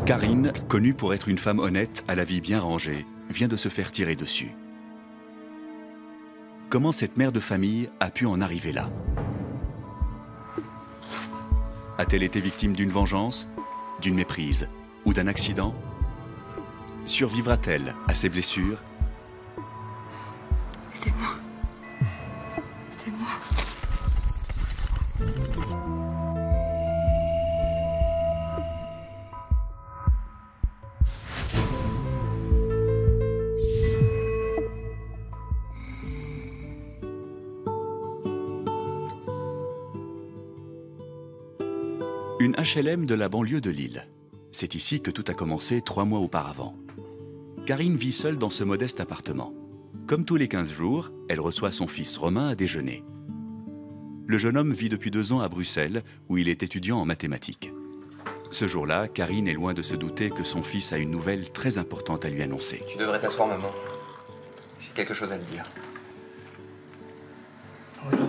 Karine, connue pour être une femme honnête, à la vie bien rangée, vient de se faire tirer dessus. Comment cette mère de famille a pu en arriver là? A-t-elle été victime d'une vengeance, d'une méprise ou d'un accident? Survivra-t-elle à ses blessures? Aidez-moi. Aidez-moi. Une HLM de la banlieue de Lille. C'est ici que tout a commencé 3 mois auparavant. Karine vit seule dans ce modeste appartement. Comme tous les 15 jours, elle reçoit son fils Romain à déjeuner. Le jeune homme vit depuis 2 ans à Bruxelles, où il est étudiant en mathématiques. Ce jour-là, Karine est loin de se douter que son fils a une nouvelle très importante à lui annoncer. Tu devrais t'asseoir, maman. J'ai quelque chose à te dire. Oui.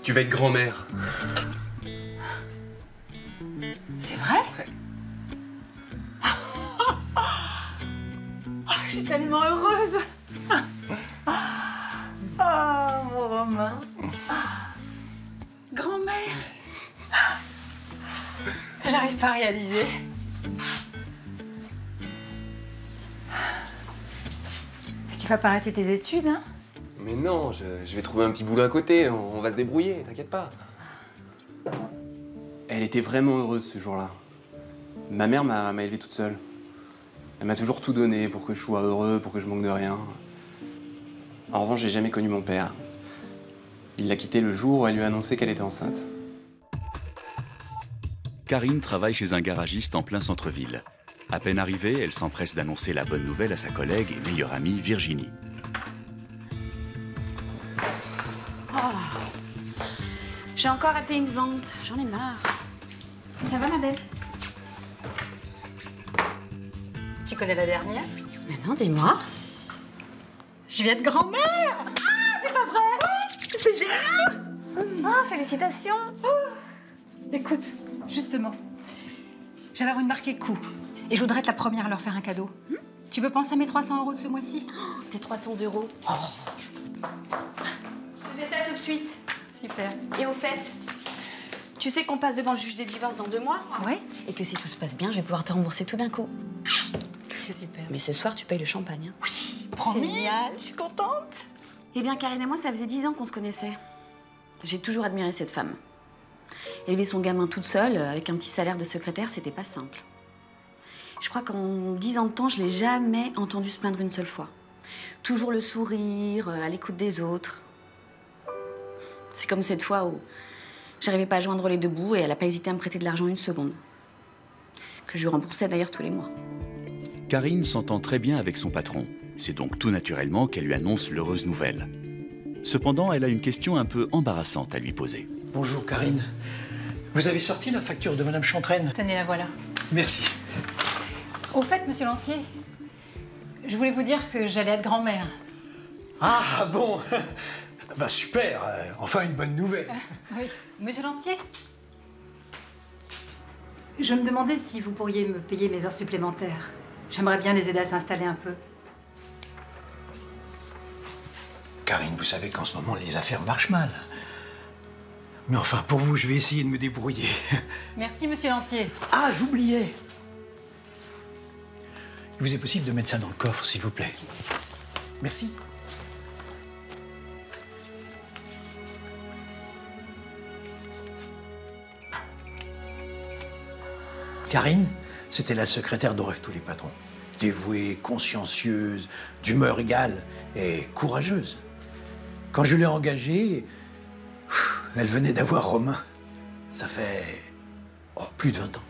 Tu vas être grand-mère. C'est vrai? Oh, je suis tellement heureuse. Oh, mon Romain. Grand-mère. J'arrive pas à réaliser. Tu vas pas arrêter tes études, hein? Mais non, je vais trouver un petit boulot à côté. On va se débrouiller, t'inquiète pas. Elle était vraiment heureuse ce jour-là. Ma mère m'a élevé toute seule. Elle m'a toujours tout donné pour que je sois heureux, pour que je manque de rien. En revanche, j'ai jamais connu mon père. Il l'a quitté le jour où elle lui a annoncé qu'elle était enceinte. Karine travaille chez un garagiste en plein centre-ville. À peine arrivée, elle s'empresse d'annoncer la bonne nouvelle à sa collègue et meilleure amie Virginie. J'ai encore raté une vente, j'en ai marre. Ça va, ma belle? Tu connais la dernière? Mais non, dis-moi. Je viens de grand-mère! Ah, c'est pas vrai! C'est génial! Ah, félicitations! Écoute, justement, j'avais envie de marquer le coup. Et je voudrais être la première à leur faire un cadeau. Tu peux penser à mes 300 € de ce mois-ci? Tes 300 €. Je fais ça tout de suite. Super. Et au fait, tu sais qu'on passe devant le juge des divorces dans 2 mois? Ouais? Et que si tout se passe bien, je vais pouvoir te rembourser tout d'un coup. C'est super. Mais ce soir, tu payes le champagne. Hein. Oui, promis. Génial, je suis contente. Eh bien, Karine et moi, ça faisait 10 ans qu'on se connaissait. J'ai toujours admiré cette femme. Élever son gamin toute seule, avec un petit salaire de secrétaire, c'était pas simple. Je crois qu'en 10 ans de temps, je l'ai jamais entendue se plaindre une seule fois. Toujours le sourire, à l'écoute des autres. C'est comme cette fois où j'arrivais pas à joindre les deux bouts et elle a pas hésité à me prêter de l'argent une seconde. Que je lui remboursais d'ailleurs tous les mois. Karine s'entend très bien avec son patron. C'est donc tout naturellement qu'elle lui annonce l'heureuse nouvelle. Cependant, elle a une question un peu embarrassante à lui poser. Bonjour Karine. Vous avez sorti la facture de Madame Chantraine? Tenez, la voilà. Merci. Au fait, monsieur Lantier, je voulais vous dire que j'allais être grand-mère. Ah bon. Bah super, enfin une bonne nouvelle. Oui. Monsieur Lantier, je me demandais si vous pourriez me payer mes heures supplémentaires. J'aimerais bien les aider à s'installer un peu. Karine, vous savez qu'en ce moment, les affaires marchent mal. Mais enfin, pour vous, je vais essayer de me débrouiller. Merci, monsieur Lantier. Ah, j'oubliais. Il vous est possible de mettre ça dans le coffre, s'il vous plaît. Merci. Karine, c'était la secrétaire dont rêvent tous les patrons. Dévouée, consciencieuse, d'humeur égale et courageuse. Quand je l'ai engagée, elle venait d'avoir Romain. Ça fait plus de 20 ans.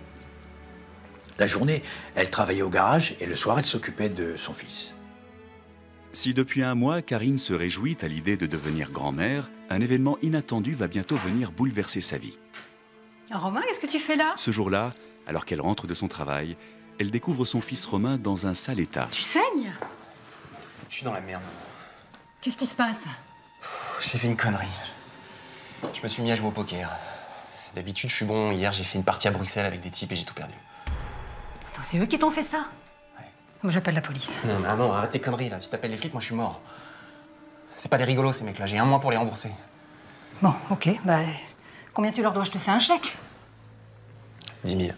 La journée, elle travaillait au garage et le soir, elle s'occupait de son fils. Si depuis un mois, Karine se réjouit à l'idée de devenir grand-mère, un événement inattendu va bientôt venir bouleverser sa vie. Romain, qu'est-ce que tu fais là? Ce jour-là, alors qu'elle rentre de son travail, elle découvre son fils Romain dans un sale état. Tu saignes? Je suis dans la merde. Qu'est-ce qui se passe? J'ai fait une connerie. Je me suis mis à jouer au poker. D'habitude, je suis bon. Hier, j'ai fait une partie à Bruxelles avec des types et j'ai tout perdu. Attends, c'est eux qui t'ont fait ça? Ouais. Moi, j'appelle la police. Non, mais non, arrête tes conneries, là. Si t'appelles les flics, moi, je suis mort. C'est pas des rigolos, ces mecs-là. J'ai 1 mois pour les rembourser. Bon, ok, bah... Combien tu leur dois? Je te fais un chèque. 10 000.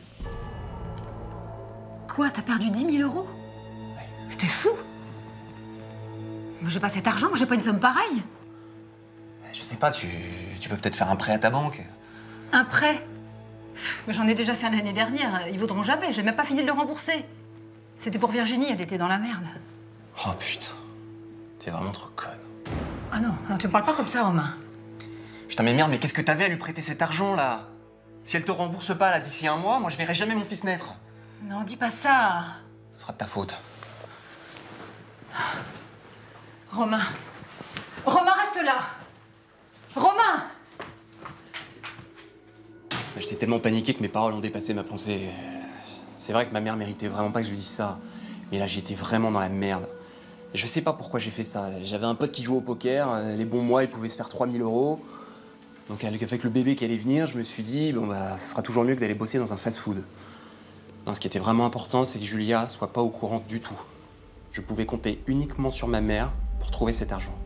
Quoi? T'as perdu 10 000 euros? Ouais. Mais t'es fou? Mais j'ai pas cet argent, moi j'ai pas une somme pareille. Je sais pas, tu peux peut-être faire un prêt à ta banque. Un prêt? Mais j'en ai déjà fait un l'année dernière, ils vaudront jamais, j'ai même pas fini de le rembourser. C'était pour Virginie, elle était dans la merde. Oh putain, t'es vraiment trop conne. Ah non, non, tu me parles pas comme ça, Romain. Putain, mais merde, mais qu'est-ce que t'avais à lui prêter cet argent, là? Si elle te rembourse pas, là, d'ici 1 mois, moi, je verrai jamais mon fils naître. Non, dis pas ça. Ce sera de ta faute. Romain. Romain, reste là. Romain! J'étais tellement paniqué que mes paroles ont dépassé ma pensée. C'est vrai que ma mère méritait vraiment pas que je lui dise ça. Mais là, j'étais vraiment dans la merde. Je sais pas pourquoi j'ai fait ça. J'avais un pote qui jouait au poker. Les bons mois, il pouvait se faire 3 000 euros. Donc avec le bébé qui allait venir, je me suis dit, bon bah, ce sera toujours mieux que d'aller bosser dans un fast-food. Non, ce qui était vraiment important, c'est que Julia soit pas au courant du tout. Je pouvais compter uniquement sur ma mère pour trouver cet argent.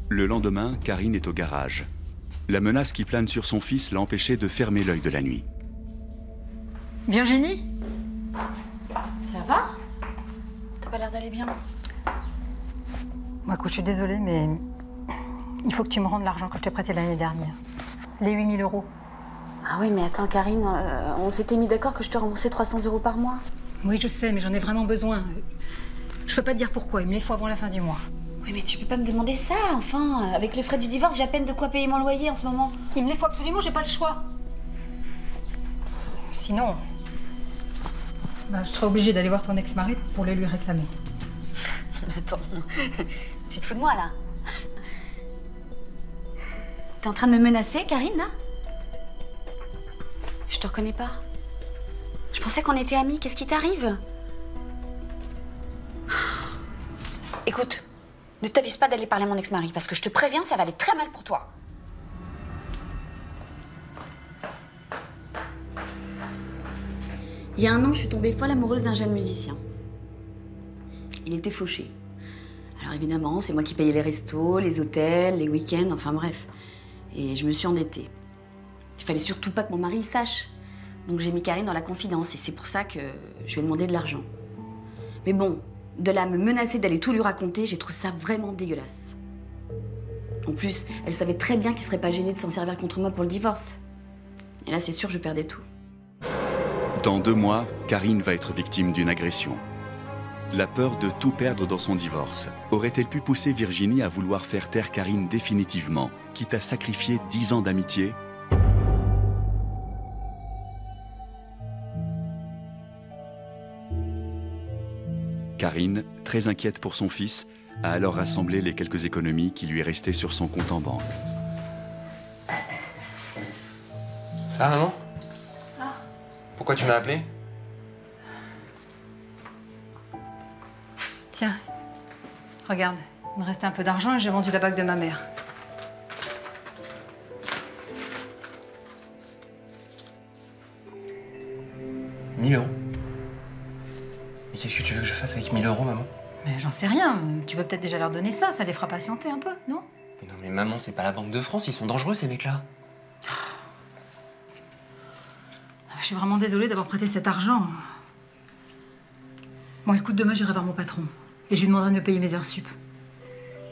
Le lendemain, Karine est au garage. La menace qui plane sur son fils l'a empêché de fermer l'œil de la nuit. Virginie? Ça va? T'as pas l'air d'aller bien. Moi, écoute, je suis désolée, mais il faut que tu me rendes l'argent que je t'ai prêté l'année dernière. Les 8 000 euros. Ah oui, mais attends, Karine, on s'était mis d'accord que je te remboursais 300 € par mois. Oui, je sais, mais j'en ai vraiment besoin. Je peux pas te dire pourquoi, il me les faut avant la fin du mois. Oui, mais tu peux pas me demander ça, enfin. Avec les frais du divorce, j'ai à peine de quoi payer mon loyer en ce moment. Il me les faut absolument, j'ai pas le choix. Sinon, bah, je serai obligée d'aller voir ton ex-mari pour les lui réclamer. Attends, tu te fous de moi, là? T'es en train de me menacer, Karine, là? Je te reconnais pas. Je pensais qu'on était amis, qu'est-ce qui t'arrive? Écoute, ne t'avise pas d'aller parler à mon ex-mari, parce que je te préviens, ça va aller très mal pour toi. Il y a 1 an, je suis tombée folle amoureuse d'un jeune musicien. Il était fauché. Alors évidemment, c'est moi qui payais les restos, les hôtels, les week-ends, enfin bref. Et je me suis endettée. Il fallait surtout pas que mon mari le sache. Donc j'ai mis Karine dans la confidence et c'est pour ça que je lui ai demandé de l'argent. Mais bon, de là à me menacer d'aller tout lui raconter, j'ai trouvé ça vraiment dégueulasse. En plus, elle savait très bien qu'il serait pas gêné de s'en servir contre moi pour le divorce. Et là, c'est sûr, je perdais tout. Dans 2 mois, Karine va être victime d'une agression. La peur de tout perdre dans son divorce aurait-elle pu pousser Virginie à vouloir faire taire Karine définitivement, quitte à sacrifier 10 ans d'amitié? Karine, très inquiète pour son fils, a alors rassemblé les quelques économies qui lui restaient sur son compte en banque. Ça va, maman? Pourquoi tu m'as appelé? Tiens, regarde, il me restait un peu d'argent et j'ai vendu la bague de ma mère. « 1 000 €. Mais qu'est-ce que tu veux que je fasse avec 1 000 €, maman? Mais j'en sais rien, tu peux peut-être déjà leur donner ça, ça les fera patienter un peu, non? Mais non, mais maman, c'est pas la Banque de France, ils sont dangereux, ces mecs-là. Je suis vraiment désolée d'avoir prêté cet argent. Bon, écoute, demain, j'irai voir mon patron. Et je lui demanderai de me payer mes heures sup.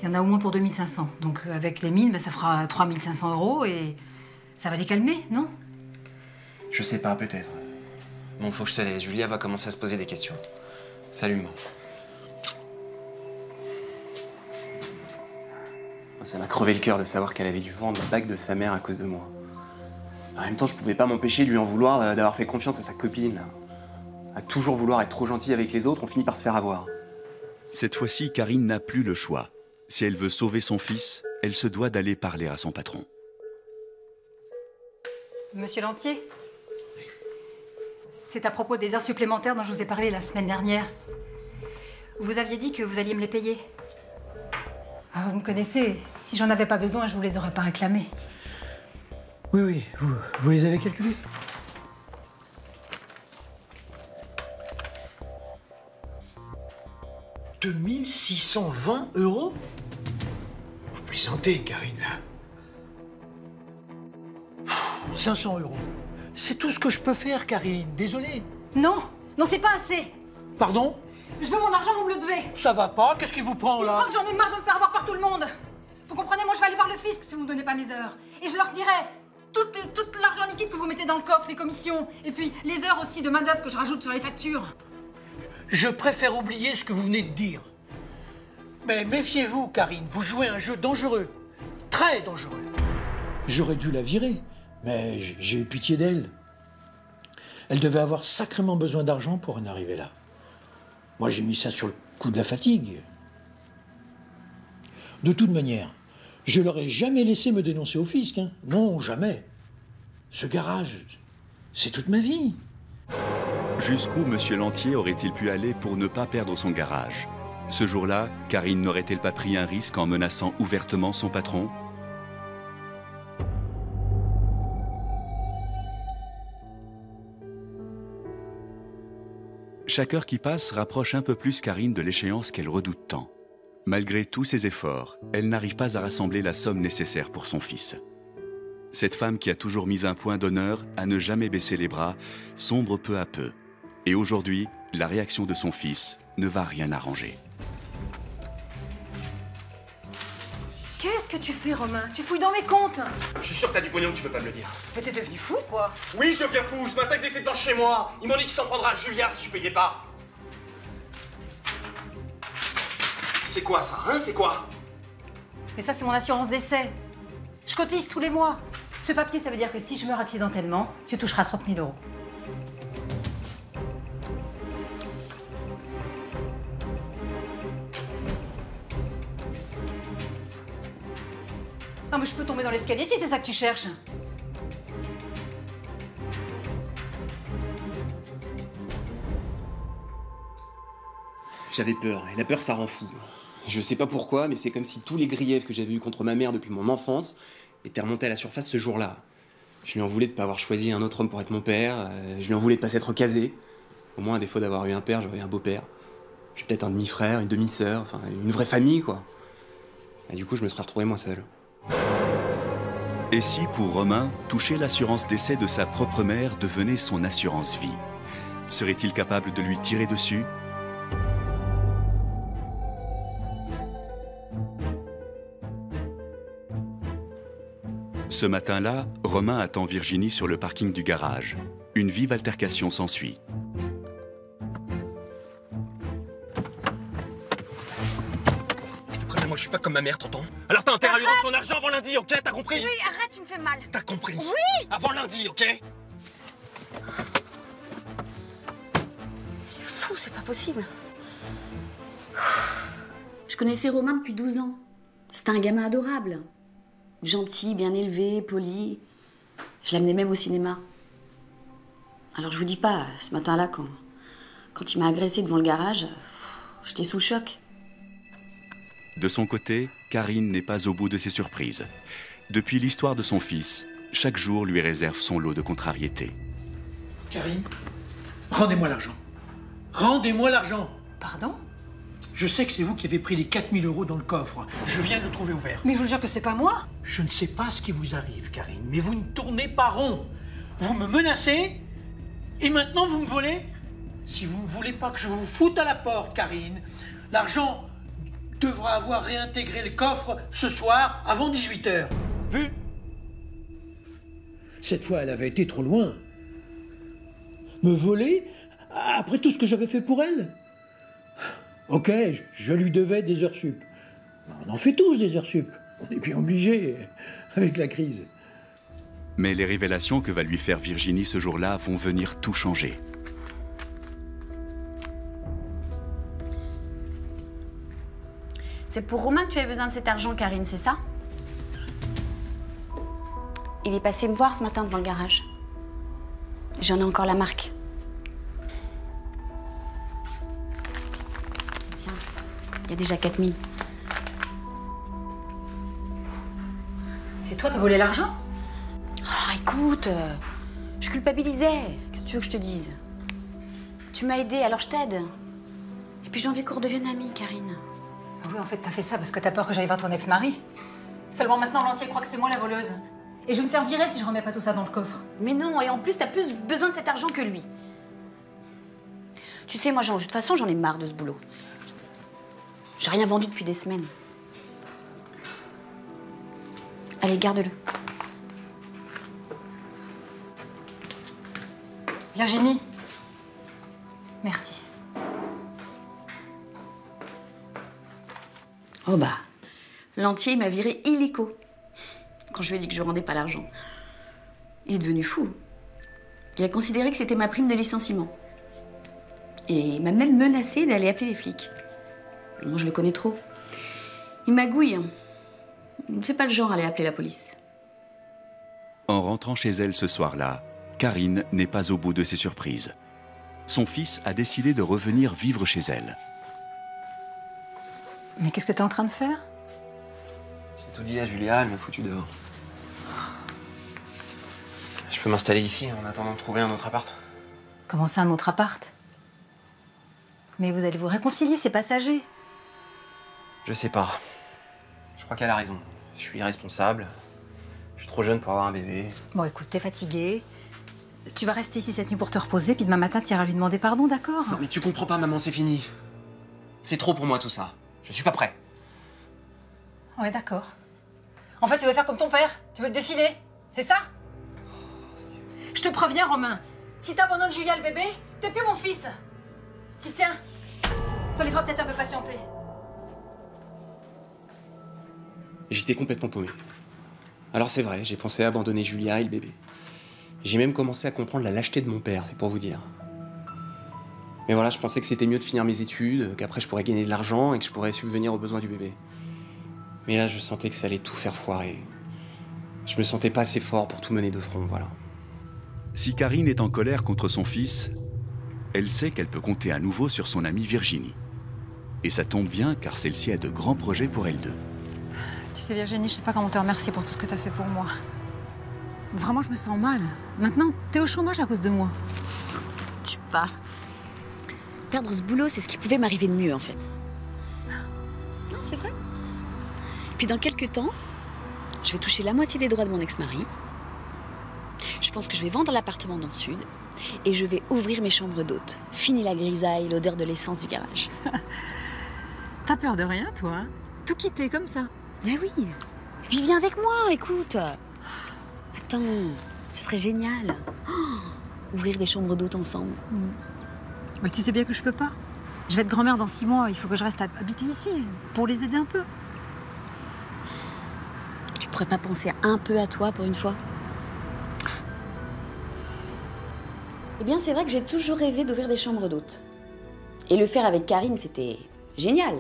Il y en a au moins pour 2 500. Donc, avec les 1000, ça fera 3 500 € et ça va les calmer, non? Je sais pas, peut-être. Bon, faut que je te laisse. Julia va commencer à se poser des questions. Salut, maman. Ça m'a crevé le cœur de savoir qu'elle avait dû vendre la bague de sa mère à cause de moi. En même temps, je pouvais pas m'empêcher de lui en vouloir d'avoir fait confiance à sa copine. À toujours vouloir être trop gentille avec les autres, on finit par se faire avoir. Cette fois-ci, Karine n'a plus le choix. Si elle veut sauver son fils, elle se doit d'aller parler à son patron. Monsieur Lantier, c'est à propos des heures supplémentaires dont je vous ai parlé la semaine dernière. Vous aviez dit que vous alliez me les payer. Ah, vous me connaissez, si j'en avais pas besoin, je vous les aurais pas réclamés. Oui, oui, vous les avez calculés? « 2620 €? Vous plaisantez, Karine, là. 500 €. C'est tout ce que je peux faire, Karine. Désolé. Non, non, c'est pas assez. Pardon? Je veux mon argent, vous me le devez. Ça va pas? Qu'est-ce qui vous prend, Je là? crois que j'en ai marre de me faire avoir par tout le monde. Vous comprenez, moi je vais aller voir le fisc si vous me donnez pas mes heures. Et je leur dirai tout l'argent liquide que vous mettez dans le coffre, les commissions, et puis les heures aussi de main-d'œuvre que je rajoute sur les factures. Je préfère oublier ce que vous venez de dire. Mais méfiez-vous, Karine, vous jouez un jeu dangereux. Très dangereux. J'aurais dû la virer, mais j'ai eu pitié d'elle. Elle devait avoir sacrément besoin d'argent pour en arriver là. Moi, j'ai mis ça sur le coup de la fatigue. De toute manière, je l'aurais jamais laissé me dénoncer au fisc. Hein. Non, jamais. Ce garage, c'est toute ma vie. Jusqu'où M. Lantier aurait-il pu aller pour ne pas perdre son garage? Ce jour-là, Karine n'aurait-elle pas pris un risque en menaçant ouvertement son patron? Chaque heure qui passe rapproche un peu plus Karine de l'échéance qu'elle redoute tant. Malgré tous ses efforts, elle n'arrive pas à rassembler la somme nécessaire pour son fils. Cette femme qui a toujours mis un point d'honneur à ne jamais baisser les bras sombre peu à peu. Et aujourd'hui, la réaction de son fils ne va rien arranger. Qu'est-ce que tu fais, Romain? Tu fouilles dans mes comptes. Je suis sûr que t'as du pognon, tu peux pas me le dire. Mais t'es devenu fou, quoi. Oui, je viens fou. Ce matin, ils étaient dedans chez moi. Ils m'ont dit qu'ils s'en prendraient à Julia si je payais pas. C'est quoi ça, hein? C'est quoi? Mais ça, c'est mon assurance décès. Je cotise tous les mois. Ce papier, ça veut dire que si je meurs accidentellement, tu toucheras 30 000 €. Non, mais je peux tomber dans l'escalier si c'est ça que tu cherches. J'avais peur, et la peur, ça rend fou. Je sais pas pourquoi, mais c'est comme si tous les griefs que j'avais eus contre ma mère depuis mon enfance étaient remontés à la surface ce jour-là. Je lui en voulais de pas avoir choisi un autre homme pour être mon père, je lui en voulais de pas s'être casé. Au moins, à défaut d'avoir eu un père, j'aurais eu un beau-père. J'ai peut-être un demi-frère, une demi-sœur, enfin, une vraie famille, quoi. Et du coup, je me serais retrouvé moi seul. Et si, pour Romain, toucher l'assurance décès de sa propre mère devenait son assurance vie? Serait-il capable de lui tirer dessus? Ce matin-là, Romain attend Virginie sur le parking du garage. Une vive altercation s'ensuit. Je te préviens, moi je suis pas comme ma mère, t'entends? Alors t'as intérêt à lui rendre son argent avant lundi, ok? T'as compris? Oui, arrête, tu me fais mal. T'as compris? Oui! Avant lundi, ok? Il est fou, c'est pas possible. Je connaissais Romain depuis 12 ans. C'était un gamin adorable. Gentil, bien élevé, poli. Je l'amenais même au cinéma. Alors je vous dis pas, ce matin-là, quand il m'a agressée devant le garage, j'étais sous le choc. De son côté, Karine n'est pas au bout de ses surprises. Depuis l'histoire de son fils, chaque jour lui réserve son lot de contrariétés. Karine, rendez-moi l'argent. Rendez-moi l'argent. Pardon? Je sais que c'est vous qui avez pris les 4 000 € dans le coffre. Je viens de le trouver ouvert. Mais je vous jure que c'est pas moi. Je ne sais pas ce qui vous arrive, Karine, mais vous ne tournez pas rond. Vous me menacez et maintenant vous me volez? Si vous ne voulez pas que je vous foute à la porte, Karine, l'argent devra avoir réintégré le coffre ce soir avant 18 h. Vu? Cette fois, elle avait été trop loin. Me voler après tout ce que j'avais fait pour elle? Ok, je lui devais des heures sup. On en fait tous des heures sup. On est bien obligé avec la crise. Mais les révélations que va lui faire Virginie ce jour-là vont venir tout changer. C'est pour Romain que tu avais besoin de cet argent, Karine, c'est ça? Il est passé me voir ce matin devant le garage. J'en ai encore la marque. Tiens. Il y a déjà 4000. C'est toi qui as volé l'argent? Ah, écoute, je culpabilisais. Qu'est-ce que tu veux que je te dise? Tu m'as aidé, alors je t'aide. Et puis j'ai envie qu'on redevienne amis, Karine. Ah oui, en fait, t'as fait ça parce que t'as peur que j'aille voir ton ex-mari. Seulement maintenant, l'entier croit que c'est moi la voleuse. Et je vais me faire virer si je remets pas tout ça dans le coffre. Mais non, et en plus, t'as plus besoin de cet argent que lui. Tu sais, moi, de toute façon, j'en ai marre de ce boulot. J'ai rien vendu depuis des semaines. Allez, garde-le. Virginie, merci. Oh bah, l'entier il m'a viré illico quand je lui ai dit que je ne rendais pas l'argent. Il est devenu fou. Il a considéré que c'était ma prime de licenciement. Et il m'a même menacé d'aller appeler les flics. Moi, je le connais trop. Il magouille. C'est pas le genre à aller appeler la police. En rentrant chez elle ce soir-là, Karine n'est pas au bout de ses surprises. Son fils a décidé de revenir vivre chez elle. Mais qu'est-ce que t'es en train de faire? J'ai tout dit à Julia, elle m'a foutu dehors. Je peux m'installer ici en attendant de trouver un autre appart? Comment ça, un autre appart? Mais vous allez vous réconcilier, c'est passager. Je sais pas. Je crois qu'elle a raison. Je suis irresponsable. Je suis trop jeune pour avoir un bébé. Bon, écoute, t'es fatiguée. Tu vas rester ici cette nuit pour te reposer, puis demain matin, tu iras lui demander pardon, d'accord? Non mais tu comprends pas, maman, c'est fini. C'est trop pour moi tout ça. Je suis pas prêt. Ouais, d'accord. En fait, tu veux faire comme ton père? Tu veux te défiler? C'est ça? Je te préviens, Romain. Si t'abandonnes Julia le bébé, t'es plus mon fils. Puis tiens, ça les fera peut-être un peu patienter. J'étais complètement paumé. Alors c'est vrai, j'ai pensé à abandonner Julia et le bébé. J'ai même commencé à comprendre la lâcheté de mon père, c'est pour vous dire. Mais voilà, je pensais que c'était mieux de finir mes études, qu'après je pourrais gagner de l'argent et que je pourrais subvenir aux besoins du bébé. Mais là, je sentais que ça allait tout faire foirer. Je me sentais pas assez fort pour tout mener de front, voilà. Si Karine est en colère contre son fils, elle sait qu'elle peut compter à nouveau sur son amie Virginie. Et ça tombe bien car celle-ci a de grands projets pour elles deux. Tu sais, Virginie, je sais pas comment te remercier pour tout ce que t'as fait pour moi. Vraiment, je me sens mal. Maintenant, t'es au chômage à cause de moi. Tu pars. Perdre ce boulot, c'est ce qui pouvait m'arriver de mieux, en fait. Non, c'est vrai. Puis dans quelques temps, je vais toucher la moitié des droits de mon ex-mari. Je pense que je vais vendre l'appartement dans le sud et je vais ouvrir mes chambres d'hôtes. Fini la grisaille, l'odeur de l'essence du garage. T'as peur de rien, toi, hein? Tout quitter comme ça. Mais oui. Puis viens avec moi, écoute. Attends, ce serait génial. Oh, ouvrir des chambres d'hôtes ensemble. Mais tu sais bien que je peux pas. Je vais être grand-mère dans 6 mois. Il faut que je reste habiter ici pour les aider un peu. Tu pourrais pas penser un peu à toi pour une fois? Eh bien, c'est vrai que j'ai toujours rêvé d'ouvrir des chambres d'hôtes. Et le faire avec Karine, c'était génial.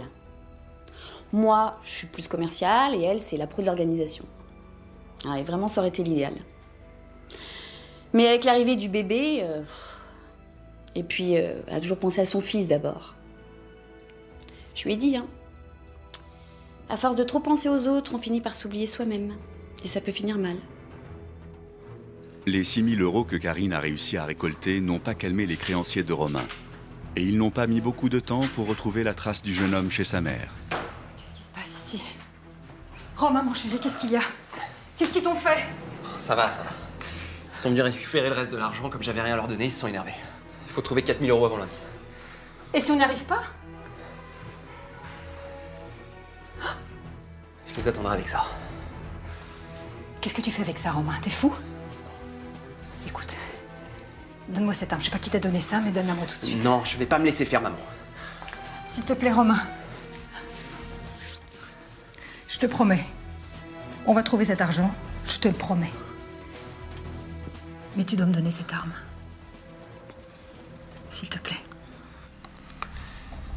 Moi, je suis plus commerciale et elle, c'est la pro de l'organisation. Ah, et vraiment, ça aurait été l'idéal. Mais avec l'arrivée du bébé, et puis elle a toujours pensé à son fils d'abord. Je lui ai dit, hein. À force de trop penser aux autres, on finit par s'oublier soi-même. Et ça peut finir mal. Les 6 000 € que Karine a réussi à récolter n'ont pas calmé les créanciers de Romain. Et ils n'ont pas mis beaucoup de temps pour retrouver la trace du jeune homme chez sa mère. Qu'est-ce qui se passe ici? Romain, mon chéri, qu'est-ce qu'il y a? Qu'est-ce qu'ils t'ont fait? Ça va, ça va. Ils sont venus récupérer le reste de l'argent, comme j'avais rien à leur donner, ils se sont énervés. Il faut trouver 4 000 € avant lundi. Et si on n'y arrive pas? Je les attendrai avec ça. Qu'est-ce que tu fais avec ça, Romain? T'es fou? Écoute, donne-moi cette arme. Je sais pas qui t'a donné ça, mais donne-la moi tout de suite. Non, je vais pas me laisser faire, maman. S'il te plaît, Romain. Je te promets. On va trouver cet argent, je te le promets. Mais tu dois me donner cette arme. S'il te plaît.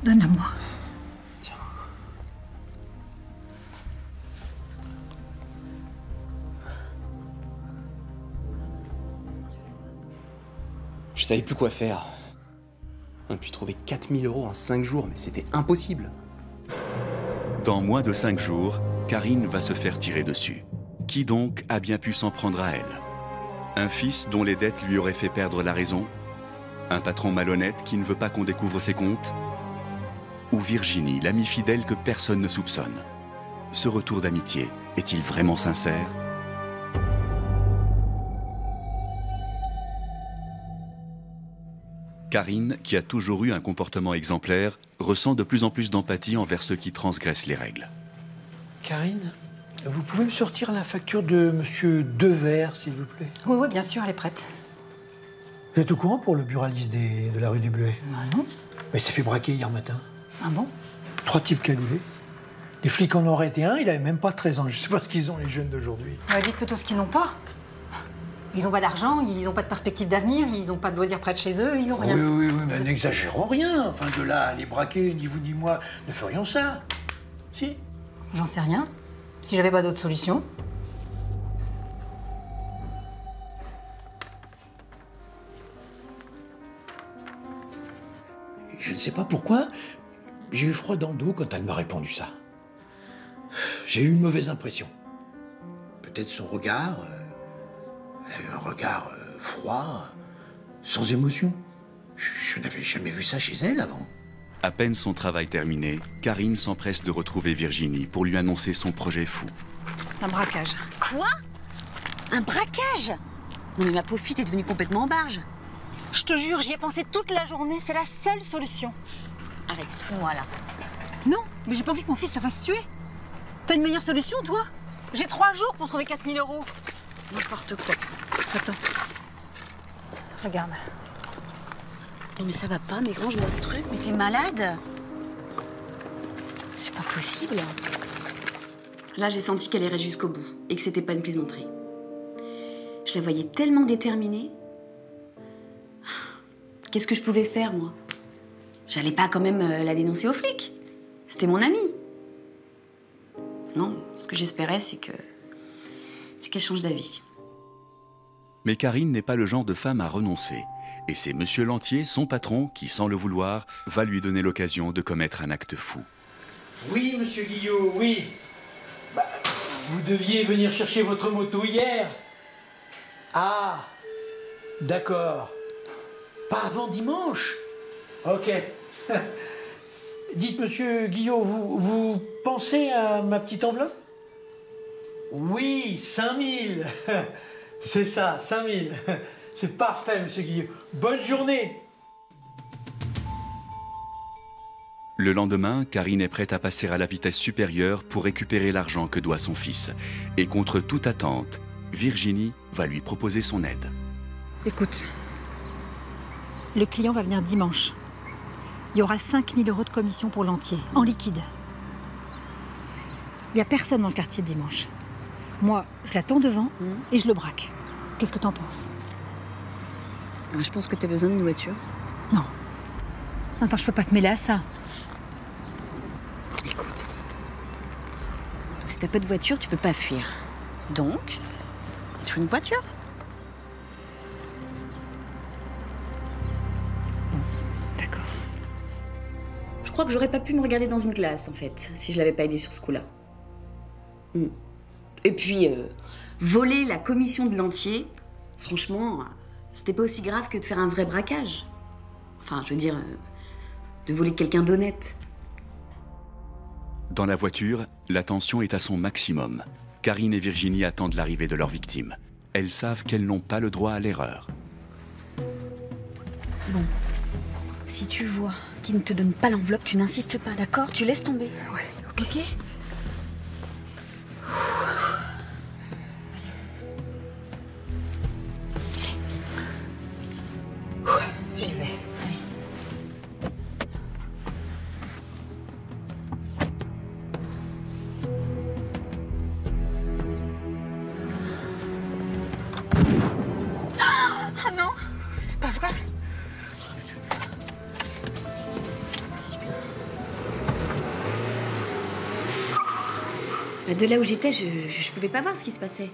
Donne-la moi. Tiens. Je savais plus quoi faire. On a pu trouver 4 000 € en 5 jours, mais c'était impossible. Dans moins de 5 jours, Karine va se faire tirer dessus. Qui donc a bien pu s'en prendre à elle? Un fils dont les dettes lui auraient fait perdre la raison? Un patron malhonnête qui ne veut pas qu'on découvre ses comptes? Ou Virginie, l'amie fidèle que personne ne soupçonne? Ce retour d'amitié est-il vraiment sincère? Karine, qui a toujours eu un comportement exemplaire, ressent de plus en plus d'empathie envers ceux qui transgressent les règles. Karine, vous pouvez me sortir la facture de Monsieur Devers, s'il vous plaît? Oui, oui, bien sûr, elle est prête. Vous êtes au courant pour le buraliste de la rue des Bleuets? Non. Mais il s'est fait braquer hier matin. Ah bon? 3 types cagoulés. Les flics en ont arrêté un, il avait même pas 13 ans. Je sais pas ce qu'ils ont, les jeunes d'aujourd'hui. Dites plutôt ce qu'ils n'ont pas. Ils n'ont pas d'argent, ils n'ont pas de perspective d'avenir, ils n'ont pas de loisirs près de chez eux, ils n'ont rien. Oui, mais n'exagérons rien. Enfin, de là à les braquer, ni vous ni moi ne ferions ça. Si? J'en sais rien. Si j'avais pas d'autre solution. Je ne sais pas pourquoi, j'ai eu froid dans le dos quand elle m'a répondu ça. J'ai eu une mauvaise impression. Peut-être son regard... elle a eu un regard froid, sans émotion. Je n'avais jamais vu ça chez elle avant. À peine son travail terminé, Karine s'empresse de retrouver Virginie pour lui annoncer son projet fou. Un braquage. Quoi? Un braquage? Non mais ma pauvre fille, t'es devenue complètement en barge. Je te jure, j'y ai pensé toute la journée, c'est la seule solution. Arrête, tu te fous de moi là. Non, mais j'ai pas envie que mon fils se fasse tuer. T'as une meilleure solution, toi? J'ai 3 jours pour trouver 4 000 €. N'importe quoi. Attends. Regarde. Non mais ça va pas, mais range-moi ce truc, mais t'es malade? C'est pas possible. Là, j'ai senti qu'elle irait jusqu'au bout et que c'était pas une plaisanterie. Je la voyais tellement déterminée. Qu'est-ce que je pouvais faire, moi? J'allais pas quand même la dénoncer aux flics. C'était mon amie. Non, ce que j'espérais, c'est qu'elle change d'avis. Mais Karine n'est pas le genre de femme à renoncer. Et c'est Monsieur Lantier, son patron, qui, sans le vouloir, va lui donner l'occasion de commettre un acte fou. Oui, monsieur Guillot, oui. Vous deviez venir chercher votre moto hier. Ah, d'accord. Pas avant dimanche. Ok. Dites, monsieur Guillot, vous pensez à ma petite enveloppe? Oui, 5 000. C'est ça, 5 000. C'est parfait, monsieur Guillot. Bonne journée. Le lendemain, Karine est prête à passer à la vitesse supérieure pour récupérer l'argent que doit son fils. Et contre toute attente, Virginie va lui proposer son aide. Écoute, le client va venir dimanche. Il y aura 5 000 € de commission pour Lantier, en liquide. Il n'y a personne dans le quartier dimanche. Moi, je l'attends devant et je le braque. Qu'est-ce que t'en penses? Je pense que t'as besoin d'une voiture. Non. Attends, je peux pas te mêler à ça. Écoute, si t'as pas de voiture, tu peux pas fuir. Donc, il faut une voiture. D'accord. Je crois que j'aurais pas pu me regarder dans une glace, en fait, si je l'avais pas aidé sur ce coup-là. Et puis, voler la commission de Lantier, franchement, c'était pas aussi grave que de faire un vrai braquage. Enfin, je veux dire, de voler quelqu'un d'honnête. Dans la voiture, la tension est à son maximum. Karine et Virginie attendent l'arrivée de leur victime. Elles savent qu'elles n'ont pas le droit à l'erreur. Bon, si tu vois qu'il ne te donne pas l'enveloppe, tu n'insistes pas, d'accord? Tu laisses tomber. Ouais, ok? J'y vais. Ah non, c'est pas vrai. De là où j'étais, je pouvais pas voir ce qui se passait.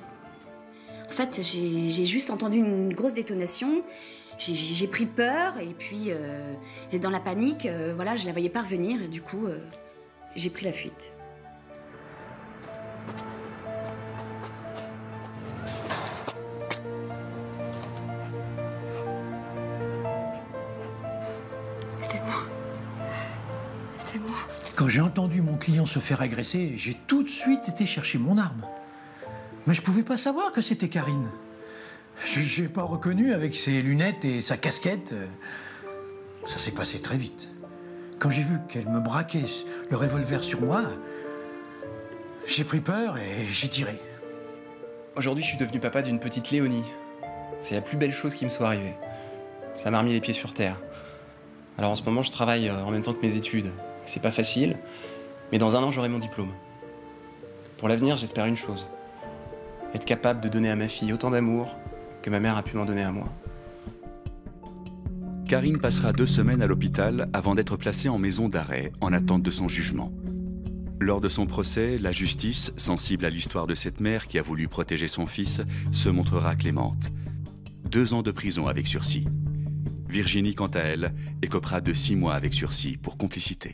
En fait, j'ai juste entendu une grosse détonation. J'ai pris peur et puis dans la panique, voilà, je la voyais pas revenir et du coup, j'ai pris la fuite. Racontez-moi. Quand j'ai entendu mon client se faire agresser, j'ai tout de suite été chercher mon arme. Mais je pouvais pas savoir que c'était Karine. Je l'ai pas reconnu avec ses lunettes et sa casquette. Ça s'est passé très vite. Quand j'ai vu qu'elle me braquait le revolver sur moi, j'ai pris peur et j'ai tiré. Aujourd'hui, je suis devenu papa d'une petite Léonie. C'est la plus belle chose qui me soit arrivée. Ça m'a remis les pieds sur terre. Alors en ce moment, je travaille en même temps que mes études. C'est pas facile, mais dans 1 an, j'aurai mon diplôme. Pour l'avenir, j'espère une chose. Être capable de donner à ma fille autant d'amour que ma mère a pu m'en donner à moi. Karine passera 2 semaines à l'hôpital avant d'être placée en maison d'arrêt en attente de son jugement. Lors de son procès, la justice, sensible à l'histoire de cette mère qui a voulu protéger son fils, se montrera clémente. 2 ans de prison avec sursis. Virginie, quant à elle, écopera de 6 mois avec sursis pour complicité.